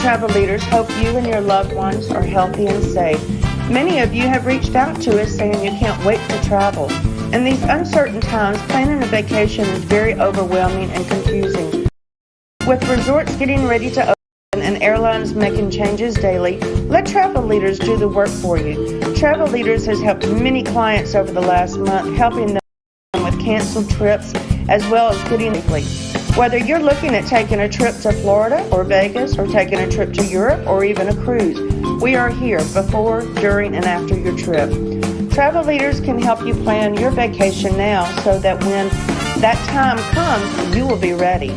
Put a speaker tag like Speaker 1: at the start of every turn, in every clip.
Speaker 1: Travel Leaders hope you and your loved ones are healthy and safe. Many of you have reached out to us saying you can't wait to travel. In these uncertain times, planning a vacation is very overwhelming and confusing. With resorts getting ready to open and airlines making changes daily, let Travel Leaders do the work for you. Travel Leaders has helped many clients over the last month, helping them with canceled trips as well as getting weekly. Whether you're looking at taking a trip to Florida or Vegas or taking a trip to Europe or even a cruise, we are here before, during, and after your trip. Travel Leaders can help you plan your vacation now so that when that time comes, you will be ready.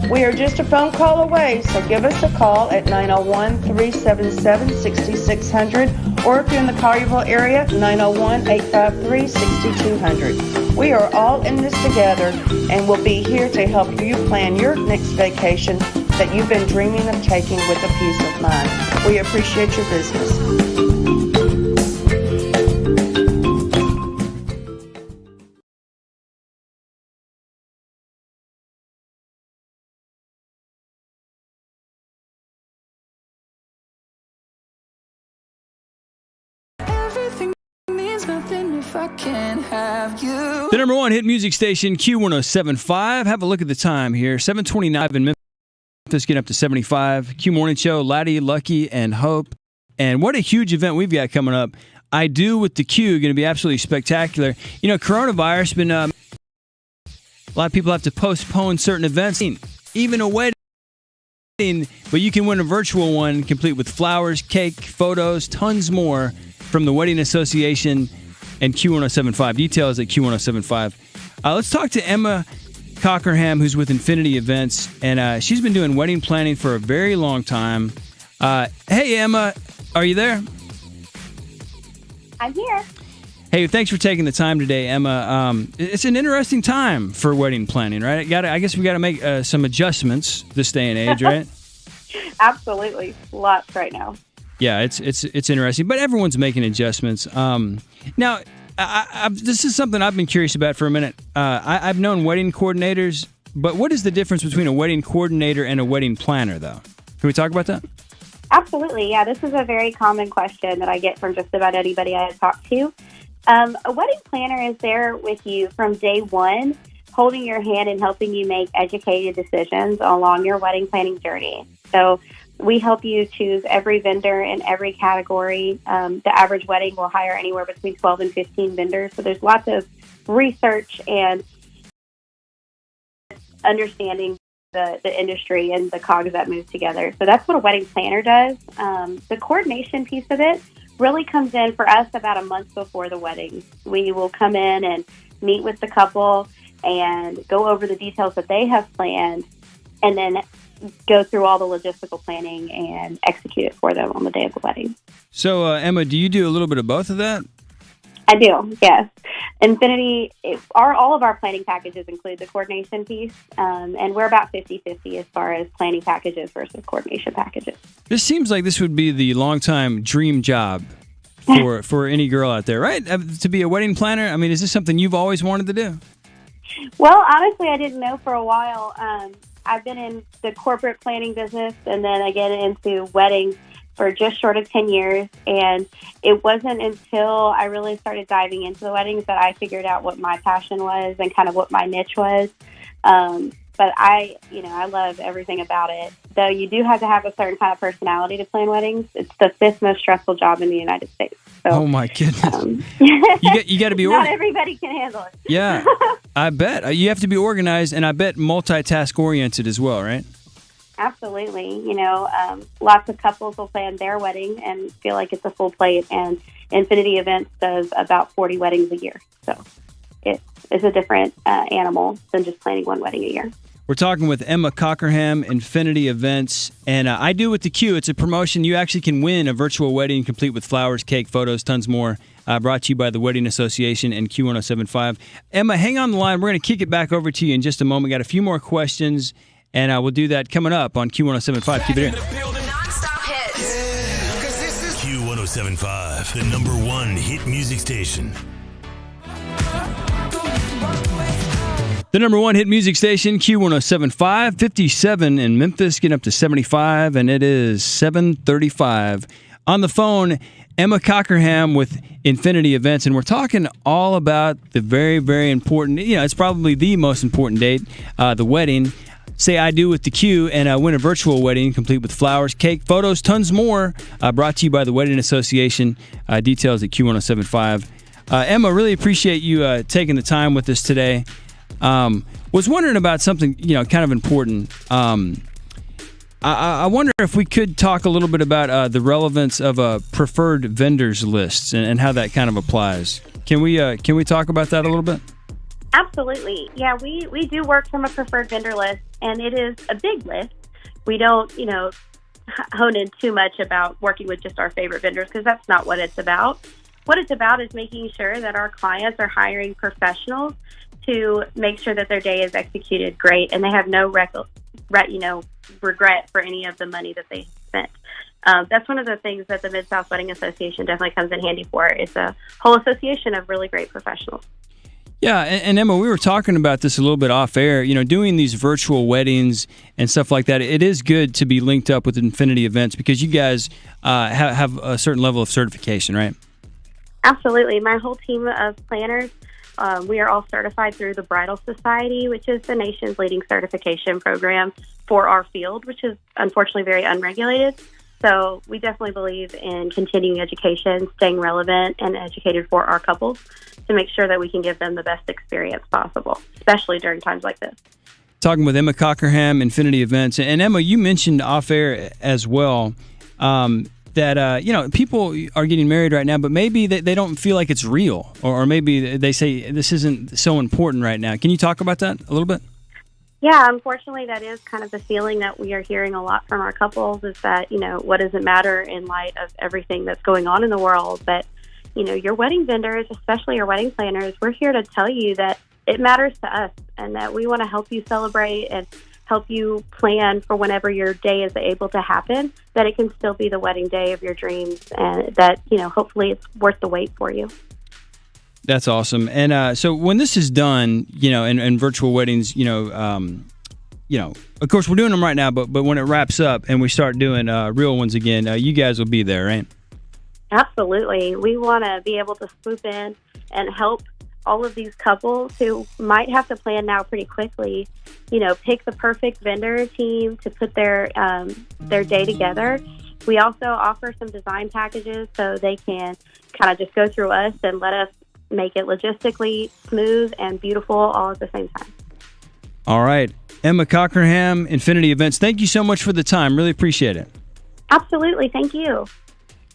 Speaker 1: We are just a phone call away, so give us a call at 901-377-6600, or if you're in the Collierville area, 901-853-6200. We are all in this together, and we'll be here to help you plan your next vacation that you've been dreaming of taking with a peace of mind. We appreciate your business.
Speaker 2: I can't have you.
Speaker 3: The number one hit music station, Q1075. Have a look at the time here. 7:29 in Memphis, getting up to 75. Q Morning Show, Laddie, Lucky, and Hope. And what a huge event we've got coming up. I Do with the Q, going to be absolutely spectacular. You know, coronavirus been a lot of people have to postpone certain events, even a wedding. But you can win a virtual one, complete with flowers, cake, photos, tons more from the Wedding Association and Q1075. Details at Q1075. Let's talk to Emma Cockerham, who's with Infinity Events, and she's been doing wedding planning for a very long time. Hey, Emma, are you there?
Speaker 4: I'm here.
Speaker 3: Hey, thanks for taking the time today, Emma. It's an interesting time for wedding planning, right? I guess we got to make some adjustments this day and age, right?
Speaker 4: Absolutely, lots right now.
Speaker 3: Yeah, it's interesting, but everyone's making adjustments. Now, this is something I've been curious about for a minute. I've known wedding coordinators, but what is the difference between a wedding coordinator and a wedding planner, though? Can we talk about that?
Speaker 4: Absolutely, yeah. This is a very common question that I get from just about anybody I talk to. A wedding planner is there with you from day one, holding your hand and helping you make educated decisions along your wedding planning journey. So we help you choose every vendor in every category. The average wedding will hire anywhere between 12 and 15 vendors. So there's lots of research and understanding the industry and the cogs that move together. So that's what a wedding planner does. The coordination piece of it really comes in for us about a month before the wedding. We will come in and meet with the couple and go over the details that they have planned, and then go through all the logistical planning and execute it for them on the day of the wedding. So,
Speaker 3: Emma, do you do a little bit of both of that?
Speaker 4: I do, yes. Infinity, all of our planning packages include the coordination piece, and we're about 50-50 as far as planning packages versus coordination packages.
Speaker 3: This seems like this would be the long-time dream job for any girl out there, right? To be a wedding planner? I mean, is this something you've always wanted to do?
Speaker 4: Well, honestly, I didn't know for a while. I've been in the corporate planning business and then I get into weddings for just short of 10 years. And it wasn't until I really started diving into the weddings that I figured out what my passion was and kind of what my niche was. But I love everything about it. Though you do have to have a certain kind of personality to plan weddings. It's the 5th most stressful job in the United States. So,
Speaker 3: oh my goodness! You got to be
Speaker 4: not everybody can handle it.
Speaker 3: Yeah, I bet you have to be organized, and I bet multitask oriented as well, right?
Speaker 4: Absolutely. Lots of couples will plan their wedding and feel like it's a full plate, and Infinity Events does about 40 weddings a year. So it's a different animal than just planning one wedding a year.
Speaker 3: We're talking with Emma Cockerham, Infinity Events, and I Do with the Q. It's a promotion. You actually can win a virtual wedding complete with flowers, cake, photos, tons more. Brought to you by the Wedding Association and Q1075. Emma, hang on the line. We're going to kick it back over to you in just a moment. Got a few more questions, and we'll do that coming up on Q1075. Keep it here.
Speaker 2: Non-stop hits.
Speaker 5: Q1075, the number one hit music station.
Speaker 3: The number one hit music station, Q1075, 57 in Memphis, getting up to 75, and it is 7:35. On the phone, Emma Cockerham with Infinity Events, and we're talking all about the very, very important, it's probably the most important date, the wedding. Say I do with the Q and win a virtual wedding complete with flowers, cake, photos, tons more. Brought to you by the Wedding Association. Details at Q1075. Emma, really appreciate you taking the time with us today. Was wondering about something, kind of important. I wonder if we could talk a little bit about the relevance of a preferred vendors list and how that kind of applies. Can we talk about that a little bit?
Speaker 4: Absolutely. Yeah, we do work from a preferred vendor list, and it is a big list. We don't, hone in too much about working with just our favorite vendors, because that's not what it's about. What it's about is making sure that our clients are hiring professionals to make sure that their day is executed great, and they have no regret for any of the money that they spent. That's one of the things that the Mid-South Wedding Association definitely comes in handy for. It's a whole association of really great professionals.
Speaker 3: Yeah, and Emma, we were talking about this a little bit off air. Doing these virtual weddings and stuff like that, it is good to be linked up with Infinity Events because you guys have a certain level of certification, right?
Speaker 4: Absolutely. My whole team of planners, we are all certified through the Bridal Society, which is the nation's leading certification program for our field, which is unfortunately very unregulated. So we definitely believe in continuing education, staying relevant and educated for our couples to make sure that we can give them the best experience possible, especially during times like this.
Speaker 3: Talking with Emma Cockerham, Infinity Events. And Emma, you mentioned off air as well that, people are getting married right now, but maybe they don't feel like it's real, or maybe they say this isn't so important right now. Can you talk about that a little bit?
Speaker 4: Yeah, unfortunately, that is kind of the feeling that we are hearing a lot from our couples is that, what does it matter in light of everything that's going on in the world? But, your wedding vendors, especially your wedding planners, we're here to tell you that it matters to us and that we want to help you celebrate and help you plan for whenever your day is able to happen, that it can still be the wedding day of your dreams and that, hopefully it's worth the wait for you.
Speaker 3: That's awesome. And so when this is done, in virtual weddings, of course we're doing them right now, but when it wraps up and we start doing real ones again, you guys will be there, right?
Speaker 4: Absolutely. We want to be able to swoop in and help all of these couples who might have to plan now pretty quickly, pick the perfect vendor team to put their day together. We also offer some design packages so they can kind of just go through us and let us make it logistically smooth and beautiful all at the same time.
Speaker 3: All right. Emma Cockerham, Infinity Events, thank you so much for the time. Really appreciate it.
Speaker 4: Absolutely. Thank you.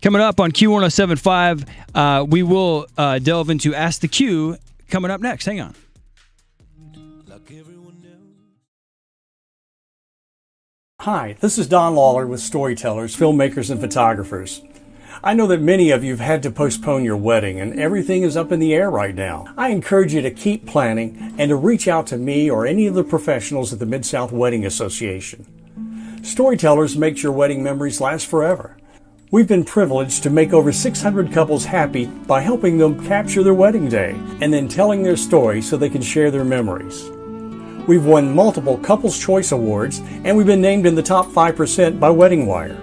Speaker 3: Coming up on Q1075, we will delve into Ask the Q coming up next. Hang on.
Speaker 6: Hi, this is Don Lawler with Storytellers, Filmmakers, and Photographers. I know that many of you have had to postpone your wedding and everything is up in the air right now. I encourage you to keep planning and to reach out to me or any of the professionals at the Mid-South Wedding Association. Storytellers makes your wedding memories last forever. We've been privileged to make over 600 couples happy by helping them capture their wedding day and then telling their story so they can share their memories. We've won multiple Couples Choice Awards and we've been named in the top 5% by Wedding Wire.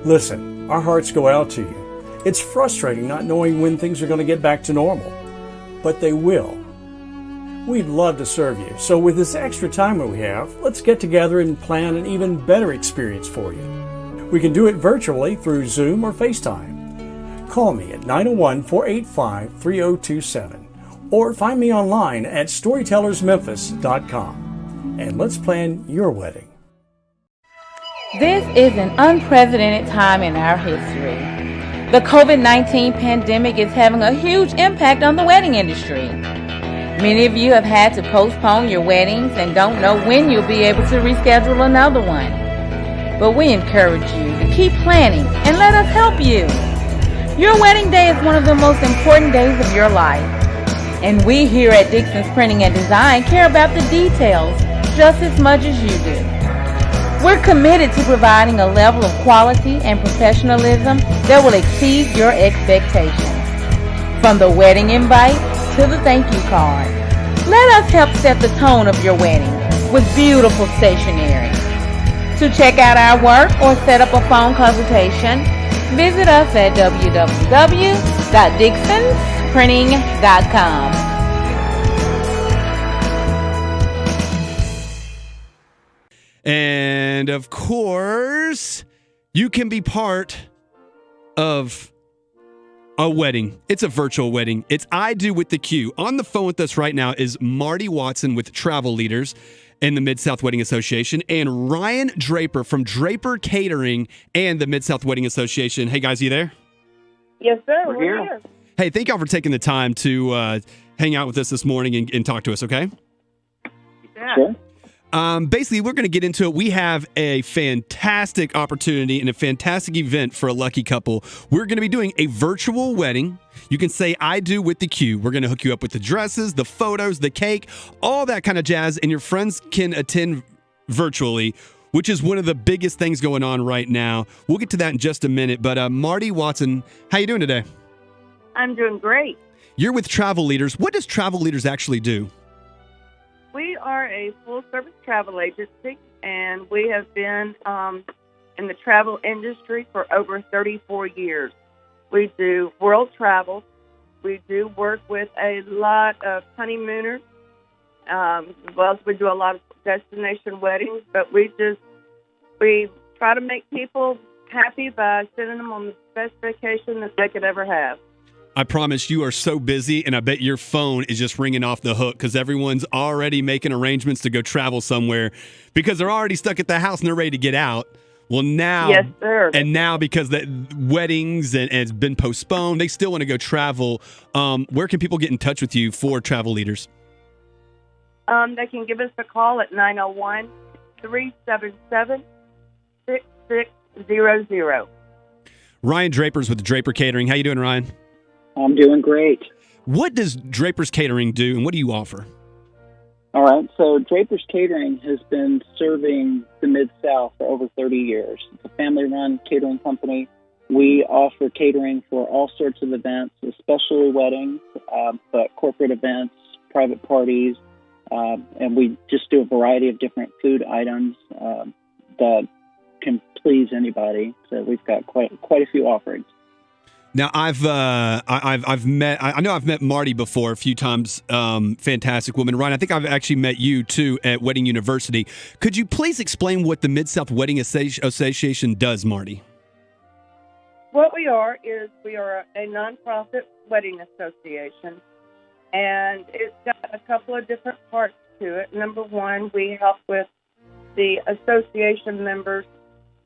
Speaker 6: Listen, our hearts go out to you. It's frustrating not knowing when things are going to get back to normal, but they will. We'd love to serve you, so with this extra time that we have, let's get together and plan an even better experience for you. We can do it virtually through Zoom or FaceTime. Call me at 901-485-3027 or find me online at storytellersmemphis.com and let's plan your wedding.
Speaker 7: This is an unprecedented time in our history. The COVID-19 pandemic is having a huge impact on the wedding industry. Many of you have had to postpone your weddings and don't know when you'll be able to reschedule another one. But we encourage you to keep planning and let us help you. Your wedding day is one of the most important days of your life. And we here at Dixon's Printing and Design care about the details just as much as you do. We're committed to providing a level of quality and professionalism that will exceed your expectations. From the wedding invite to the thank you card, Let us help set the tone of your wedding with beautiful stationery. To check out our work or set up a phone consultation, visit us at www.dixonsprinting.com.
Speaker 8: And of course, you can be part of a wedding. It's a virtual wedding. It's I Do with the Q. On the phone with us right now is Marty Watson with Travel Leaders in the Mid-South Wedding Association and Ryan Draper from Draper Catering and the Mid-South Wedding Association. Hey, guys, you there?
Speaker 1: Yes, sir. We're here.
Speaker 8: Hey, thank y'all for taking the time to hang out with us this morning and talk to us, okay?
Speaker 1: Yeah.
Speaker 9: Sure.
Speaker 8: Basically, we're going to get into it. We have a fantastic opportunity and a fantastic event for a lucky couple. We're going to be doing a virtual wedding. You can say I do with the Q. We're going to hook you up with the dresses, the photos, the cake, all that kind of jazz, and your friends can attend virtually, which is one of the biggest things going on right now. We'll get to that in just a minute. But Marty Watson, how you doing today?
Speaker 1: I'm doing great.
Speaker 8: You're with Travel Leaders. What does Travel Leaders actually do?
Speaker 1: We are a full-service travel agency, and we have been in the travel industry for over 34 years. We do world travel. We do work with a lot of honeymooners, as well as we do a lot of destination weddings, but we try to make people happy by sending them on the best vacation that they could ever have.
Speaker 8: I promise you are so busy, and I bet your phone is just ringing off the hook because everyone's already making arrangements to go travel somewhere because they're already stuck at the house and they're ready to get out. Well, now,
Speaker 1: yes, sir.
Speaker 8: And now because the weddings and it's been postponed, they still want to go travel. Where can people get in touch with you for Travel Leaders?
Speaker 1: They can give us a call at 901-377-6600.
Speaker 8: Ryan Draper's with Draper Catering. How you doing, Ryan?
Speaker 9: I'm doing great.
Speaker 8: What does Draper's Catering do, and what do you offer?
Speaker 9: All right, so Draper's Catering has been serving the Mid-South for over 30 years. It's a family-run catering company. We offer catering for all sorts of events, especially weddings, but corporate events, private parties, and we just do a variety of different food items that can please anybody. So we've got quite a few offerings.
Speaker 8: Now I've met Marty before a few times. Fantastic woman, Ryan. I think I've actually met you too at Wedding University. Could you please explain what the Mid-South Wedding Association does, Marty?
Speaker 1: What we are is we are a nonprofit wedding association, and it's got a couple of different parts to it. Number one, we help with the association members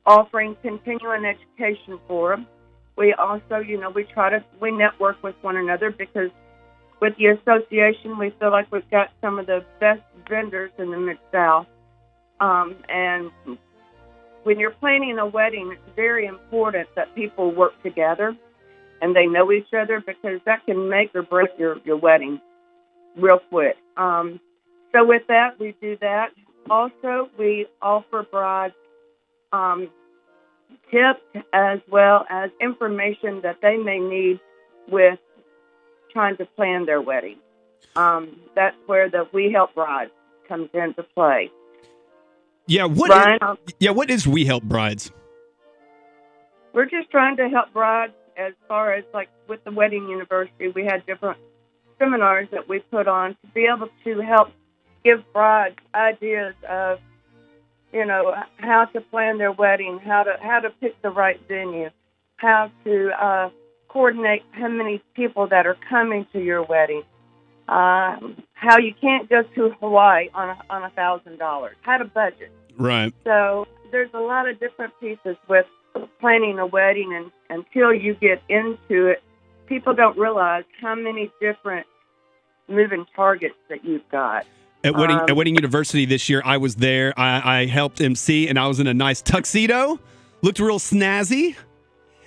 Speaker 1: offering continuing education for them. We also, we network with one another because with the association, we feel like we've got some of the best vendors in the Mid-South. And when you're planning a wedding, it's very important that people work together and they know each other because that can make or break your wedding real quick. So with that, we do that. Also, we offer brides tips as well as information that they may need with trying to plan their wedding. That's where the We Help Brides comes into play.
Speaker 8: Yeah, what is We Help Brides?
Speaker 1: We're just trying to help brides as far as like with the Wedding University. We had different seminars that we put on to be able to help give brides ideas of how to plan their wedding, how to pick the right venue, how to coordinate how many people that are coming to your wedding, how you can't go to Hawaii on $1,000, how to budget.
Speaker 8: Right.
Speaker 1: So there's a lot of different pieces with planning a wedding, and until you get into it, people don't realize how many different moving targets that you've got.
Speaker 8: At Wedding University this year, I was there. I helped MC, and I was in a nice tuxedo. Looked real snazzy.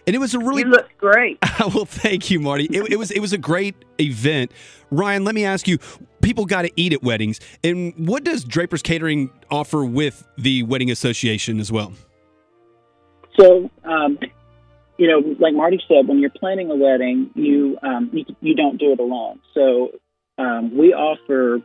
Speaker 8: And it was a really...
Speaker 1: You looked great.
Speaker 8: Well, thank you, Marty. It was a great event. Ryan, let me ask you, people got to eat at weddings. And what does Draper's Catering offer with the Wedding Association as well?
Speaker 9: So, like Marty said, when you're planning a wedding, you don't do it alone. So we offer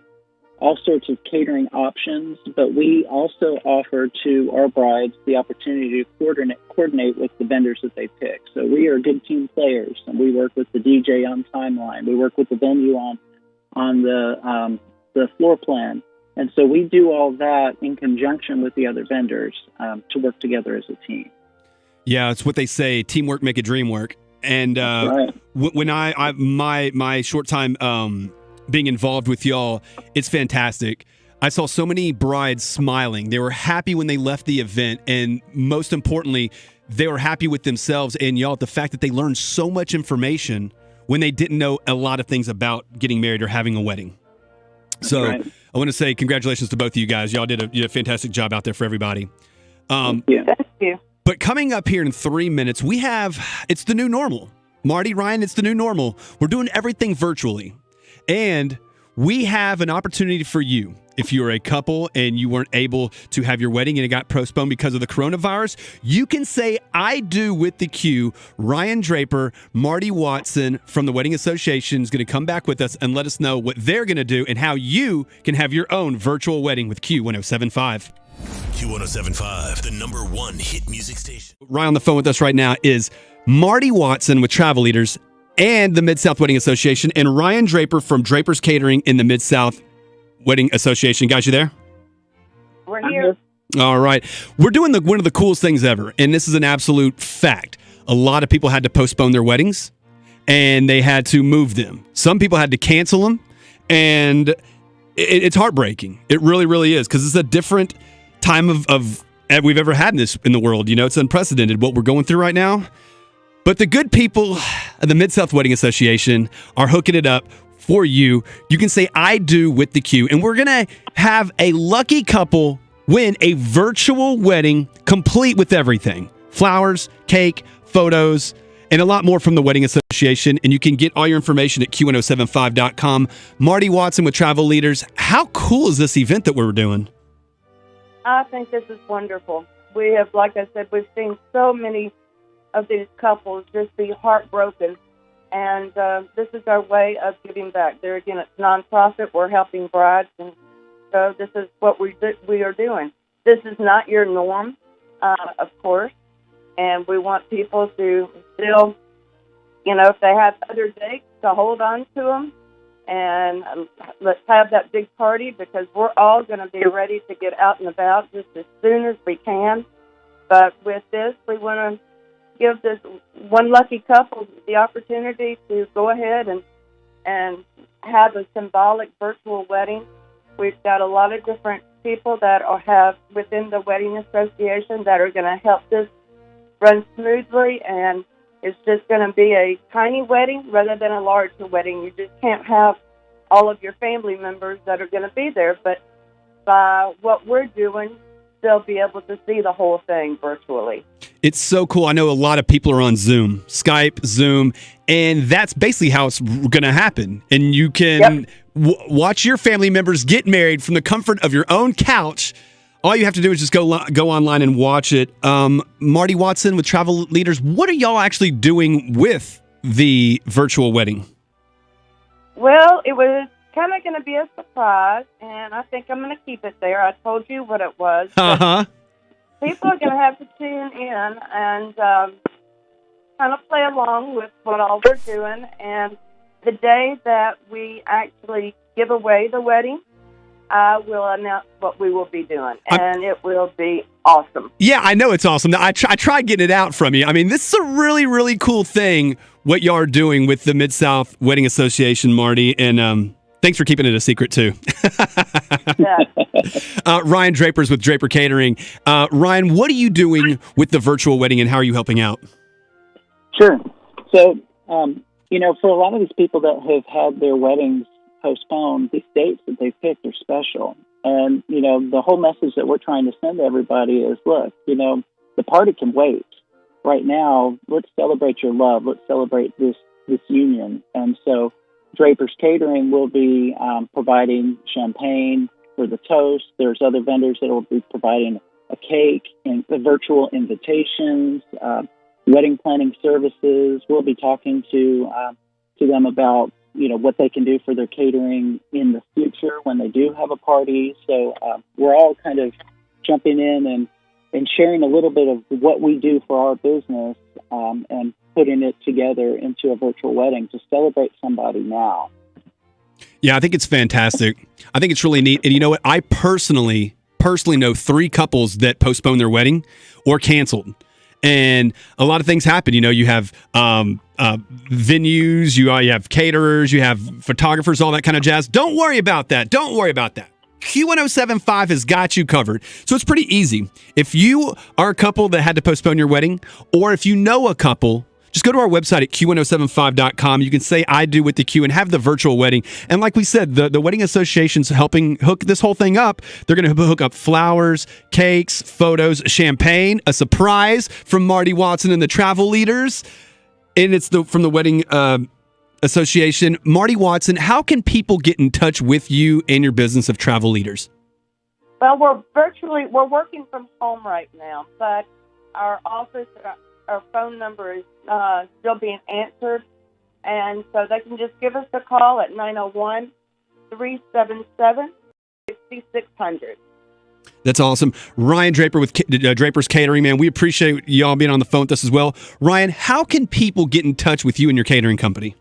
Speaker 9: all sorts of catering options, but we also offer to our brides the opportunity to coordinate with the vendors that they pick. So we are good team players, and we work with the DJ on timeline. We work with the venue on the floor plan. And so we do all that in conjunction with the other vendors to work together as a team.
Speaker 8: Yeah, it's what they say, teamwork make a dream work. And
Speaker 9: right.
Speaker 8: When my short time being involved with y'all, it's fantastic. I saw so many brides smiling. They were happy when they left the event, and most importantly, they were happy with themselves and y'all, the fact that they learned so much information when they didn't know a lot of things about getting married or having a wedding. So
Speaker 9: right.
Speaker 8: I want to say congratulations to both of you guys. Y'all did a fantastic job out there for everybody.
Speaker 9: Thank you.
Speaker 1: Thank you.
Speaker 8: But coming up here in 3 minutes, it's the new normal. Marty, Ryan, it's the new normal. We're doing everything virtually. And we have an opportunity for you. If you're a couple and you weren't able to have your wedding and it got postponed because of the coronavirus, you can say, I do with the Q. Ryan Draper, Marty Watson from the Wedding Association is going to come back with us and let us know what they're going to do and how you can have your own virtual wedding with Q1075.
Speaker 5: Q1075, the number one hit music station.
Speaker 8: Right on the phone with us right now is Marty Watson with Travel Leaders and the Mid-South Wedding Association, and Ryan Draper from Draper's Catering in the Mid-South Wedding Association. Guys, you there?
Speaker 1: We're here.
Speaker 8: All right. We're doing one of the coolest things ever, and this is an absolute fact. A lot of people had to postpone their weddings, and they had to move them. Some people had to cancel them, and it's heartbreaking. It really, really is, because it's a different time of we've ever had in the world. You know, it's unprecedented what we're going through right now. But the good people of the Mid-South Wedding Association are hooking it up for you. You can say, I do with the Q. And we're going to have a lucky couple win a virtual wedding complete with everything. Flowers, cake, photos, and a lot more from the Wedding Association. And you can get all your information at Q1075.com. Marty Watson with Travel Leaders. How cool is this event that we're doing?
Speaker 1: I think this is wonderful. We have, like I said, we've seen so many of these couples just be heartbroken, and this is our way of giving back. There again, it's nonprofit. We're helping brides, and so this is what we are doing. This is not your norm, of course, and we want people to still, if they have other dates, to hold on to them, and let's have that big party, because we're all going to be ready to get out and about just as soon as we can. But with this, we want to give this one lucky couple the opportunity to go ahead and have a symbolic virtual wedding. We've got a lot of different people that have within the Wedding Association that are going to help this run smoothly, and it's just going to be a tiny wedding rather than a larger wedding. You just can't have all of your family members that are going to be there, but by what we're doing, they'll be able to see the whole thing virtually.
Speaker 8: It's so cool. I know a lot of people are on Zoom, Skype, Zoom, and that's basically how it's going to happen. And you can watch your family members get married from the comfort of your own couch. All you have to do is just go online and watch it. Marty Watson with Travel Leaders, what are y'all actually doing with the virtual wedding?
Speaker 1: Well, it was kind of going to be a surprise, and I think I'm going to keep it there. I told you what it was.
Speaker 8: Uh-huh.
Speaker 1: People are going to have to tune in and kind of play along with what all we're doing. And the day that we actually give away the wedding, I will announce what we will be doing, and it will be awesome. Yeah,
Speaker 8: I know it's awesome. I tried getting it out from you. I mean, this is a really, really cool thing, what y'all are doing with the Mid-South Wedding Association, Marty, and thanks for keeping it a secret, too. Ryan Draper's with Draper Catering. Ryan, what are you doing with the virtual wedding, and how are you helping out?
Speaker 9: Sure. So, for a lot of these people that have had their weddings postponed, these dates that they picked are special. And, the whole message that we're trying to send to everybody is, look, the party can wait. Right now, let's celebrate your love. Let's celebrate this union. And so Draper's Catering will be providing champagne for the toast. There's other vendors that will be providing a cake and the virtual invitations, wedding planning services. We'll be talking to them about what they can do for their catering in the future when they do have a party. So we're all kind of jumping in and sharing a little bit of what we do for our business and putting it together into a virtual wedding to celebrate somebody now.
Speaker 8: Yeah, I think it's fantastic. I think it's really neat. And you know what? I personally know 3 couples that postponed their wedding or canceled. And a lot of things happen. You have venues, you have caterers, you have photographers, all that kind of jazz. Don't worry about that. Q1075 has got you covered. So it's pretty easy. If you are a couple that had to postpone your wedding, or if you know a couple, just go to our website at Q1075.com. You can say I do with the Q and have the virtual wedding. And like we said, the wedding association's helping hook this whole thing up. They're going to hook up flowers, cakes, photos, champagne, a surprise from Marty Watson and the travel leaders. And it's from the wedding association. Marty Watson, how can people get in touch with you and your business of travel leaders?
Speaker 1: Well, we're working from home right now, but our office, our phone number is still being answered, and so they can just give us a call at 901-377-6600.
Speaker 8: That's awesome. Ryan Draper with Draper's Catering, man. We appreciate y'all being on the phone with us as well. Ryan, how can people get in touch with you and your catering company?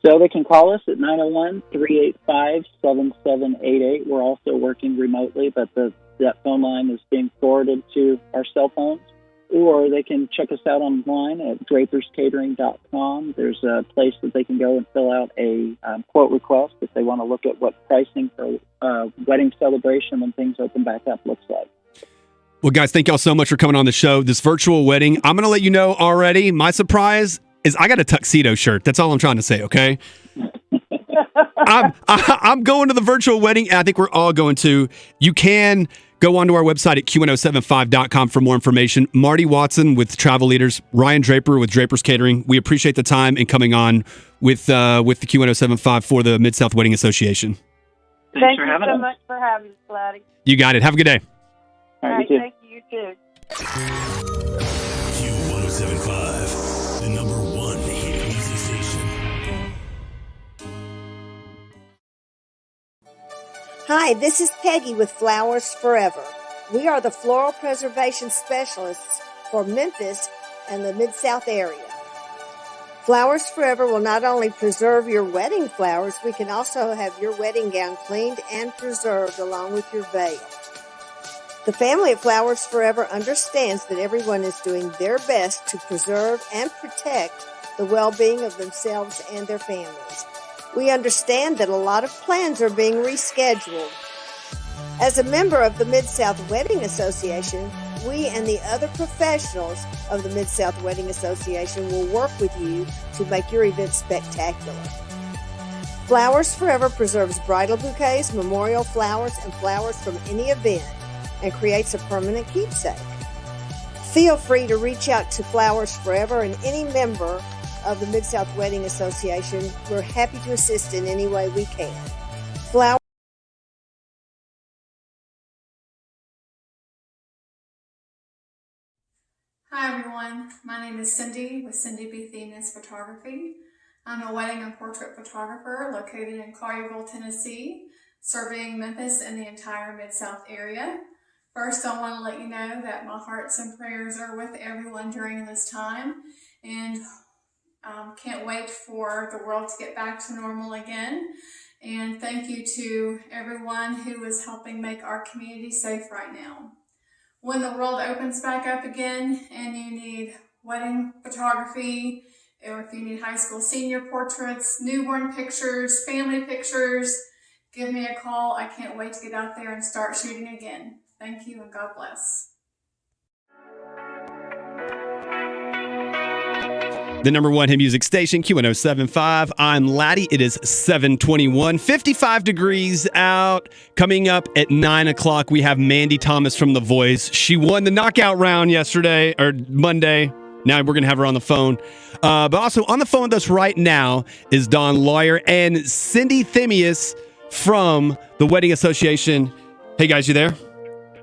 Speaker 9: So they can call us at 901-385-7788. We're also working remotely, but that phone line is being forwarded to our cell phones. Or they can check us out online at draperscatering.com. There's a place that they can go and fill out a quote request if they want to look at what pricing for wedding celebration when things open back up looks like.
Speaker 8: Well, guys, thank y'all so much for coming on the show. This virtual wedding, I'm going to let you know already. My surprise is I got a tuxedo shirt. That's all I'm trying to say, okay? I'm going to the virtual wedding, and I think we're all going to. You can go onto our website at Q1075.com for more information. Marty Watson with Travel Leaders, Ryan Draper with Draper's Catering. We appreciate the time and coming on with the Q1075 for the Mid-South Wedding Association.
Speaker 1: Thank you so much for having us, Laddie.
Speaker 8: You got it. Have a good day.
Speaker 9: All right, you too.
Speaker 1: Thank you, you too.
Speaker 5: Q1075, the number 1 hit music station.
Speaker 10: Hi, this is Peggy with Flowers Forever. We are the floral preservation specialists for Memphis and the Mid-South area. Flowers Forever will not only preserve your wedding flowers, we can also have your wedding gown cleaned and preserved along with your veil. The family at Flowers Forever understands that everyone is doing their best to preserve and protect the well-being of themselves and their families. We understand that a lot of plans are being rescheduled. As a member of the Mid-South Wedding Association, we and the other professionals of the Mid-South Wedding Association will work with you to make your event spectacular. Flowers Forever preserves bridal bouquets, memorial flowers, and flowers from any event and creates a permanent keepsake. Feel free to reach out to Flowers Forever and any member of the Mid-South Wedding Association. We're happy to assist in any way we can. Flowers.
Speaker 11: Hi everyone, my name is Cindy with Cindy B. Themis Photography. I'm a wedding and portrait photographer located in Collierville, Tennessee, serving Memphis and the entire Mid-South area. First, I want to let you know that my hearts and prayers are with everyone during this time, and can't wait for the world to get back to normal again. And thank you to everyone who is helping make our community safe right now. When the world opens back up again and you need wedding photography, or if you need high school senior portraits, newborn pictures, family pictures, give me a call. I can't wait to get out there and start shooting again. Thank you and God bless.
Speaker 8: The number 1 hit music station, Q1075. I'm Laddie. It is 7:21, 55 degrees out. Coming up at 9 o'clock, we have Mandy Thomas from The Voice. She won the knockout round yesterday, or Monday. Now we're going to have her on the phone. But also on the phone with us right now is Don Lawyer and Cindy Themis from the Wedding Association. Hey, guys, you there?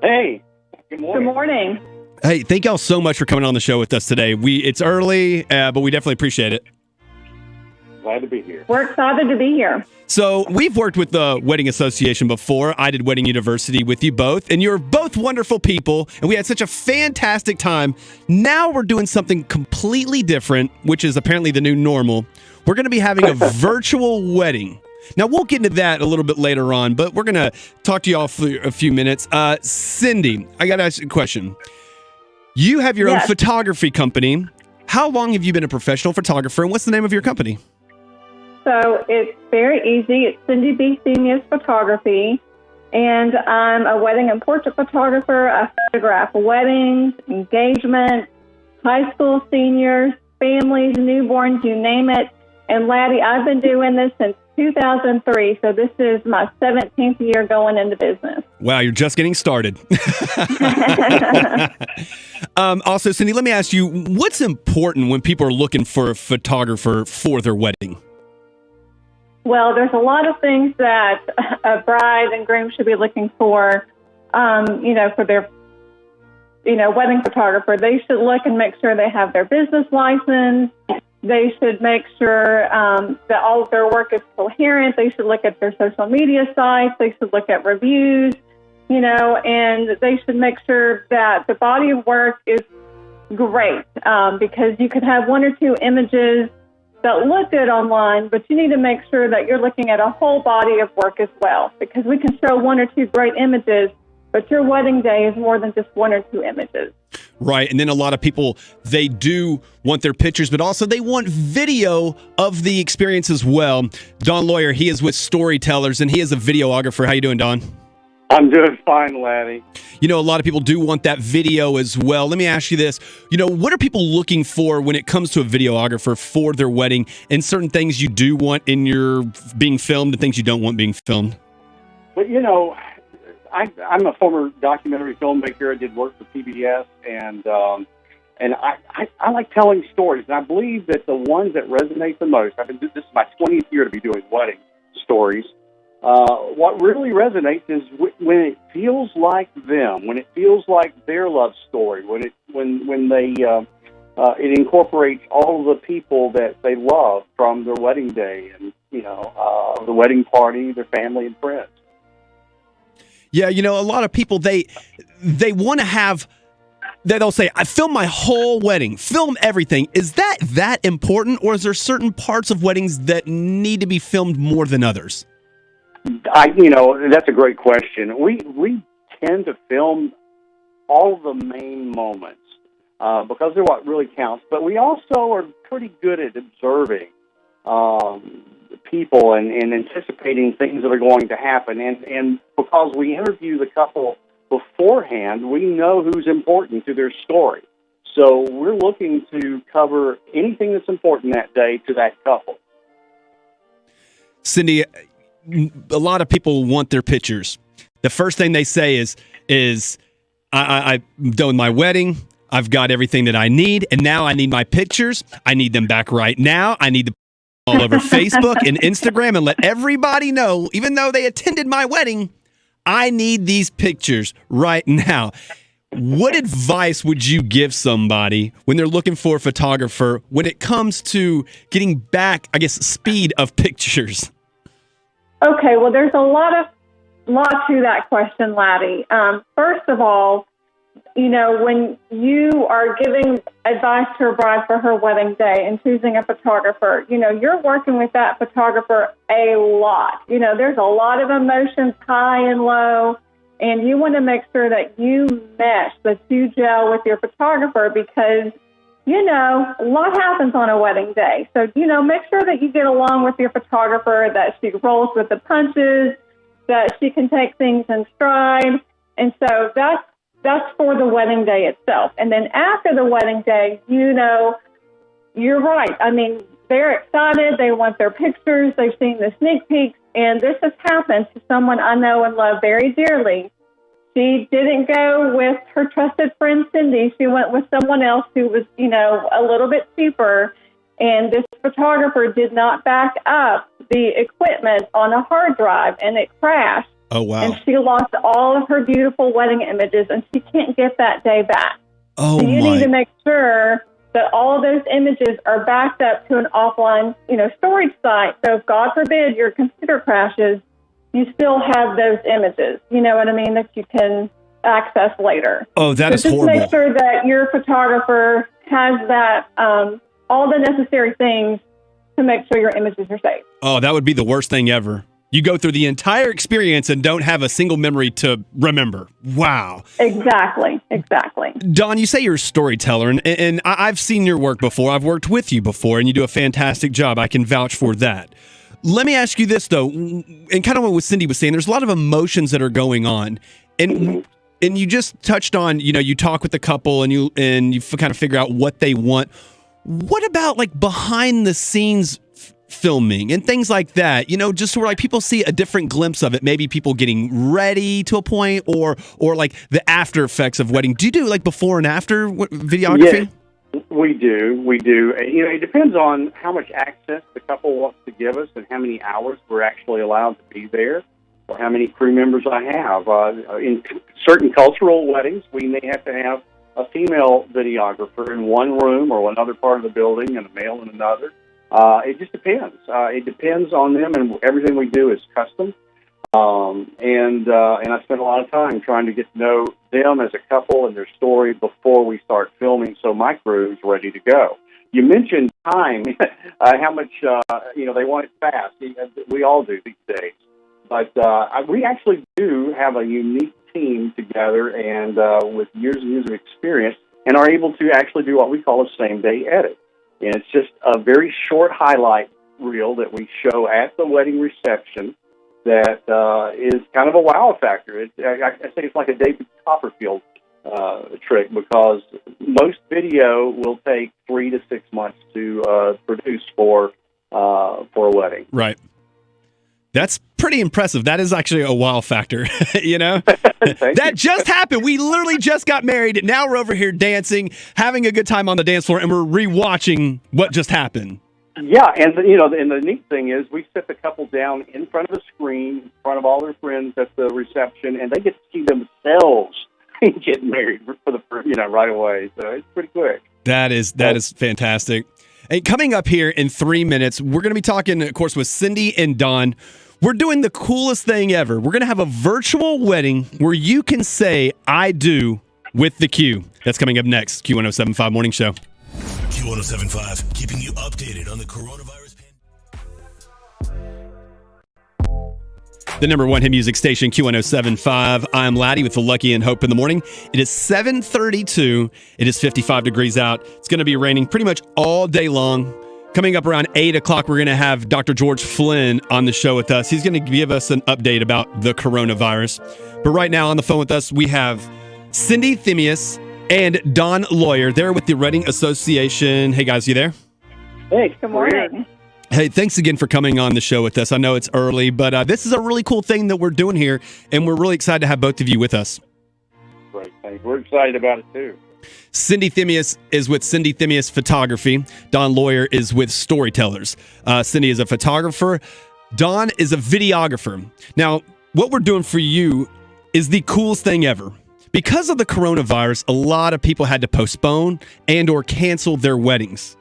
Speaker 12: Hey, good morning.
Speaker 13: Good morning.
Speaker 8: Hey, thank y'all so much for coming on the show with us today. It's early, but we definitely appreciate it.
Speaker 12: Glad to be here.
Speaker 13: We're excited to be here.
Speaker 8: So we've worked with the Wedding Association before. I did Wedding University with you both, and you're both wonderful people, and we had such a fantastic time. Now we're doing something completely different, which is apparently the new normal. We're going to be having a virtual wedding. Now, we'll get into that a little bit later on, but we're going to talk to you all for a few minutes. Cindy, I got to ask you a question. You have your own photography company. How long have you been a professional photographer, and what's the name of your company?
Speaker 13: So it's very easy. It's Cindy B. Thenis Photography, and I'm a wedding and portrait photographer. I photograph weddings, engagements, high school seniors, families, newborns, you name it. And Laddie, I've been doing this since 2003, so this is my 17th year going into business.
Speaker 8: Wow, you're just getting started. Also, Cindy, let me ask you, what's important when people are looking for a photographer for their wedding?
Speaker 13: Well, there's a lot of things that a bride and groom should be looking for, for their, wedding photographer. They should look and make sure they have their business license. They should make sure that all of their work is coherent. They should look at their social media sites. They should look at reviews, and they should make sure that the body of work is great because you could have one or two images that look good online, but you need to make sure that you're looking at a whole body of work as well, because we can show one or two great images, but your wedding day is more than just one or two images.
Speaker 8: Right. And then a lot of people, they do want their pictures, but also they want video of the experience as well. Don Lawyer, he is with Storytellers, and he is a videographer. How you doing, Don?
Speaker 12: I'm doing fine, Laddie.
Speaker 8: A lot of people do want that video as well. Let me ask you this. What are people looking for when it comes to a videographer for their wedding, and certain things you do want in your being filmed and things you don't want being filmed?
Speaker 12: But, I'm a former documentary filmmaker. I did work for PBS, and I like telling stories. And I believe that the ones that resonate the most, this is my 20th year to be doing wedding stories. What really resonates is when it feels like them, when it feels like their love story, when they it incorporates all of the people that they love from their wedding day and the wedding party, their family and friends.
Speaker 8: Yeah, a lot of people they want to have. They'll say, "I filmed my whole wedding, film everything." Is that important, or is there certain parts of weddings that need to be filmed more than others?
Speaker 12: That's a great question. We tend to film all the main moments because they're what really counts. But we also are pretty good at observing people and anticipating things that are going to happen. And because we interview the couple beforehand, we know who's important to their story. So we're looking to cover anything that's important that day to that couple.
Speaker 8: Cindy, a lot of people want their pictures. The first thing they say is I'm done with my wedding. I've got everything that I need, and now I need my pictures. I need them back right now. I need to put them all over Facebook and Instagram and let everybody know, even though they attended my wedding, I need these pictures right now. What advice would you give somebody when they're looking for a photographer when it comes to getting back, speed of pictures?
Speaker 13: Okay, well, there's a lot to that question, Laddie. First of all, when you are giving advice to a bride for her wedding day and choosing a photographer, you're working with that photographer a lot. There's a lot of emotions, high and low, and you want to make sure that you mesh, that you gel with your photographer because a lot happens on a wedding day. So, make sure that you get along with your photographer, that she rolls with the punches, that she can take things in stride. And so that's for the wedding day itself. And then after the wedding day, you're right. I mean, they're excited. They want their pictures. They've seen the sneak peeks. And this has happened to someone I know and love very dearly. She didn't go with her trusted friend, Cindy. She went with someone else who was, a little bit cheaper. And this photographer did not back up the equipment on a hard drive, and it crashed.
Speaker 8: Oh, wow.
Speaker 13: And she lost all of her beautiful wedding images, and she can't get that day back.
Speaker 8: Oh,
Speaker 13: so you need to make sure that all of those images are backed up to an offline, storage site. So if, God forbid, your computer crashes, you still have those images, you know what I mean, that you can access later.
Speaker 8: Oh, that is
Speaker 13: just
Speaker 8: horrible.
Speaker 13: Make sure that your photographer has that, all the necessary things to make sure your images are safe.
Speaker 8: Oh, that would be the worst thing ever. You go through the entire experience and don't have a single memory to remember. Wow.
Speaker 13: Exactly.
Speaker 8: Dawn, you say you're a storyteller, and I've seen your work before. I've worked with you before, and you do a fantastic job. I can vouch for that. Let me ask you this, though, and kind of what Cindy was saying. There's a lot of emotions that are going on, and you just touched on, you talk with the couple, and you kind of figure out what they want. What about like behind the scenes filming and things like that, just where like people see a different glimpse of it, maybe people getting ready to a point, or like the after effects of wedding? Do you do like before and after videography?
Speaker 12: Yes, we do. It depends on how much access the couple wants to give us and how many hours we're actually allowed to be there, or how many crew members I have. In certain cultural weddings, we may have to have a female videographer in one room or another part of the building and a male in another. It just depends. It depends on them, and everything we do is custom. And I spend a lot of time trying to get to know them as a couple and their story before we start filming, so my crew is ready to go. You mentioned time, how much they want it fast. We all do these days, but we actually do have a unique team together, and with years and years of experience, and are able to actually do what we call a same-day edit. And it's just a very short highlight reel that we show at the wedding reception that is kind of a wow factor. I say it's like a David Copperfield trick, because most video will take 3 to 6 months to produce for a wedding.
Speaker 8: Right. That's pretty impressive. That is actually a wow factor, That just happened. We literally just got married. Now we're over here dancing, having a good time on the dance floor, and we're rewatching what just happened.
Speaker 12: Yeah, and the neat thing is we sit the couple down in front of the screen, in front of all their friends at the reception, and they get to see themselves get married for the right away. So it's pretty quick.
Speaker 8: That is fantastic. And coming up here in 3 minutes, we're going to be talking, of course, with Cindy and Dawn. We're doing the coolest thing ever. We're going to have a virtual wedding where you can say, I do, with the Q. That's coming up next. Q1075 Morning Show.
Speaker 5: Q1075, keeping you updated on the coronavirus pandemic.
Speaker 8: The number one hit music station, Q1075. I'm Laddie with the Lucky and Hope in the morning. It is 7:32. It is 55 degrees out. It's going to be raining pretty much all day long. Coming up around 8 o'clock, we're going to have Dr. George Flynn on the show with us. He's going to give us an update about the coronavirus. But right now on the phone with us, we have Cindy Thimius and Dawn Lawyer. They're with the Wedding Association. Hey, guys, you there?
Speaker 12: Hey,
Speaker 13: good morning.
Speaker 8: Hey, thanks again for coming on the show with us. I know it's early, but this is a really cool thing that we're doing here, and we're really excited to have both of you with us.
Speaker 12: Great, thanks. We're excited about it, too.
Speaker 8: Cindy Thimius is with Cindy Thimius Photography. Dawn Lawyer is with Storytellers. Cindy is a photographer. Dawn is a videographer. Now, what we're doing for you is the coolest thing ever. Because of the coronavirus, a lot of people had to postpone and or cancel their weddings.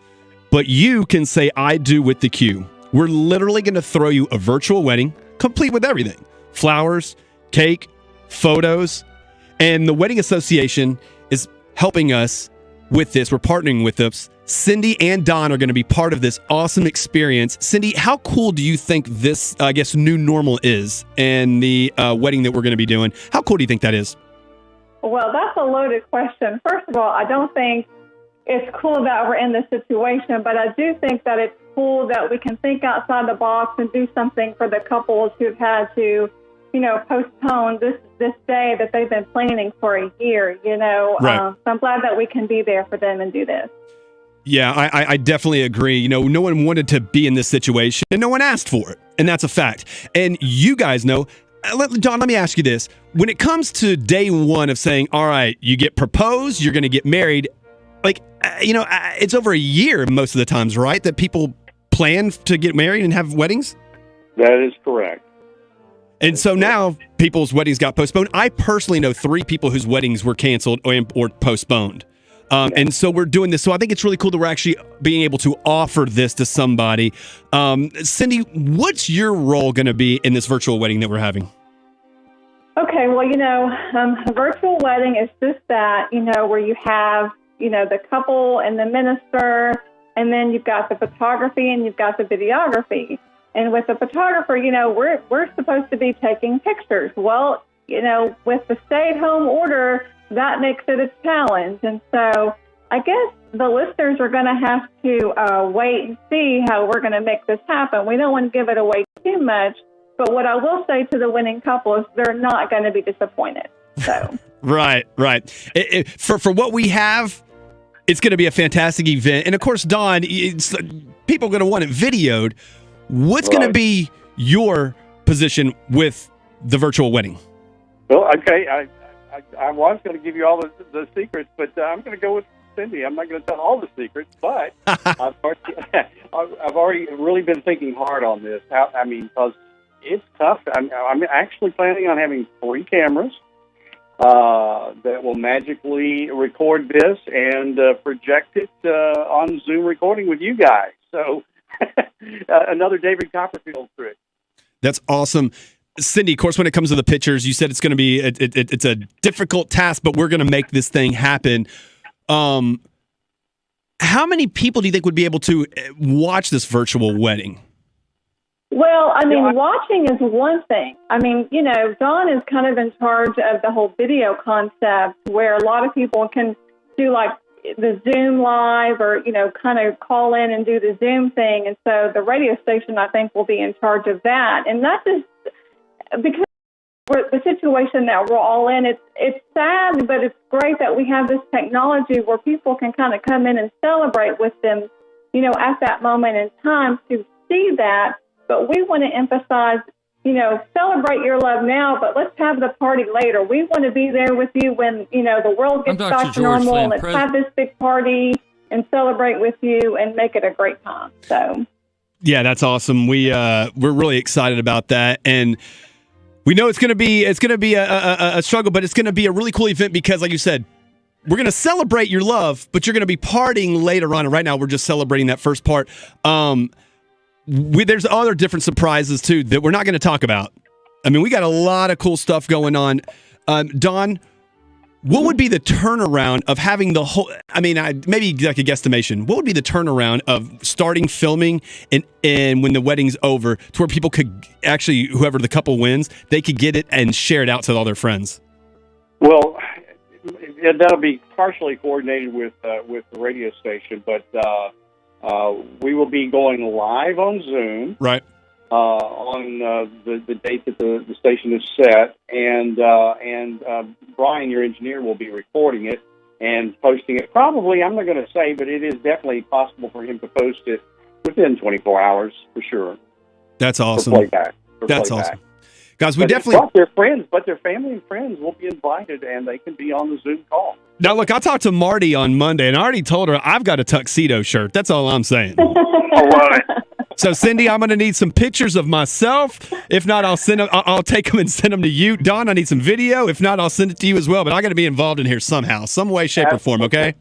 Speaker 8: But you can say, I do with the Q. We're literally going to throw you a virtual wedding, complete with everything. Flowers, cake, photos. And the Wedding Association is helping us with this. We're partnering with us. Cindy and Dawn are going to be part of this awesome experience. Cindy, how cool do you think this, new normal is, and the wedding that we're going to be doing? How cool do you think that is?
Speaker 13: Well, that's a loaded question. First of all, I don't think it's cool that we're in this situation, but I do think that it's cool that we can think outside the box and do something for the couples who've had to, postpone this day that they've been planning for a year,
Speaker 8: Right.
Speaker 13: So I'm glad that we can be there for them and do this.
Speaker 8: Yeah, I definitely agree. No one wanted to be in this situation, and no one asked for it, and that's a fact. And you guys know, Dawn, let me ask you this. When it comes to day one of saying, all right, you get proposed, you're going to get married, it's over a year most of the times, right, that people plan to get married and have weddings?
Speaker 12: That is correct.
Speaker 8: And so now people's weddings got postponed. I personally know 3 people whose weddings were canceled or postponed. And so we're doing this. So I think it's really cool that we're actually being able to offer this to somebody. Cindy, what's your role going to be in this virtual wedding that we're having?
Speaker 13: Okay, well, a virtual wedding is just that, where you have, the couple and the minister, and then you've got the photography and you've got the videography. And with the photographer, we're supposed to be taking pictures. Well, with the stay-at-home order, that makes it a challenge. And so I guess the listeners are going to have to wait and see how we're going to make this happen. We don't want to give it away too much. But what I will say to the winning couple is they're not going to be disappointed. So
Speaker 8: Right. For what we have, it's going to be a fantastic event. And of course, Dawn, people are going to want it videoed. What's going to be your position with the virtual wedding?
Speaker 12: Well, okay, I was going to give you all the secrets, but I'm going to go with Cindy. I'm not going to tell all the secrets, but I've already really been thinking hard on this. Because it's tough. I'm actually planning on having 3 cameras that will magically record this and project it on Zoom recording with you guys. So another David Copperfield trick.
Speaker 8: That's awesome. Cindy, of course, when it comes to the pictures, you said it's going to be it's a difficult task, but we're going to make this thing happen. How many people do you think would be able to watch this virtual wedding?
Speaker 13: Well, watching is one thing. Dawn is kind of in charge of the whole video concept where a lot of people can do like the Zoom live or, kind of call in and do the Zoom thing. And so the radio station, I think, will be in charge of that. And that's just because the situation that we're all in, it's sad, but it's great that we have this technology where people can kind of come in and celebrate with them, at that moment in time to see that. But we want to emphasize, celebrate your love now, but let's have the party later. We want to be there with you when, the world gets back to normal. Let's have this big party and celebrate with you and make it a great time. So,
Speaker 8: yeah, that's awesome. We're really excited about that, and we know it's going to be a struggle, but it's going to be a really cool event because, like you said, we're going to celebrate your love, but you're going to be partying later on. And right now, we're just celebrating that first part. There's other different surprises, too, that we're not going to talk about. We got a lot of cool stuff going on. Dawn, what would be the turnaround of having the whole... maybe like a guesstimation. What would be the turnaround of starting filming and when the wedding's over to where people could actually, whoever the couple wins, they could get it and share it out to all their friends?
Speaker 12: Well, that'll be partially coordinated with the radio station, but... we will be going live on Zoom,
Speaker 8: right?
Speaker 12: On the date that the station is set, and Brian, your engineer, will be recording it and posting it. Probably, I'm not going to say, but it is definitely possible for him to post it within 24 hours for sure.
Speaker 8: That's awesome.
Speaker 12: For playback.
Speaker 8: Awesome, guys. We
Speaker 12: but
Speaker 8: definitely
Speaker 12: their friends, but their family and friends will be invited, and they can be on the Zoom call.
Speaker 8: Now, look, I talked to Marty on Monday, and I already told her I've got a tuxedo shirt. That's all I'm saying.
Speaker 12: I love it.
Speaker 8: So, Cindy, I'm going to need some pictures of myself. If not, I'll send them. I'll take them and send them to you. Dawn, I need some video. If not, I'll send it to you as well. But I got to be involved in here somehow, some way, shape, or form. Okay.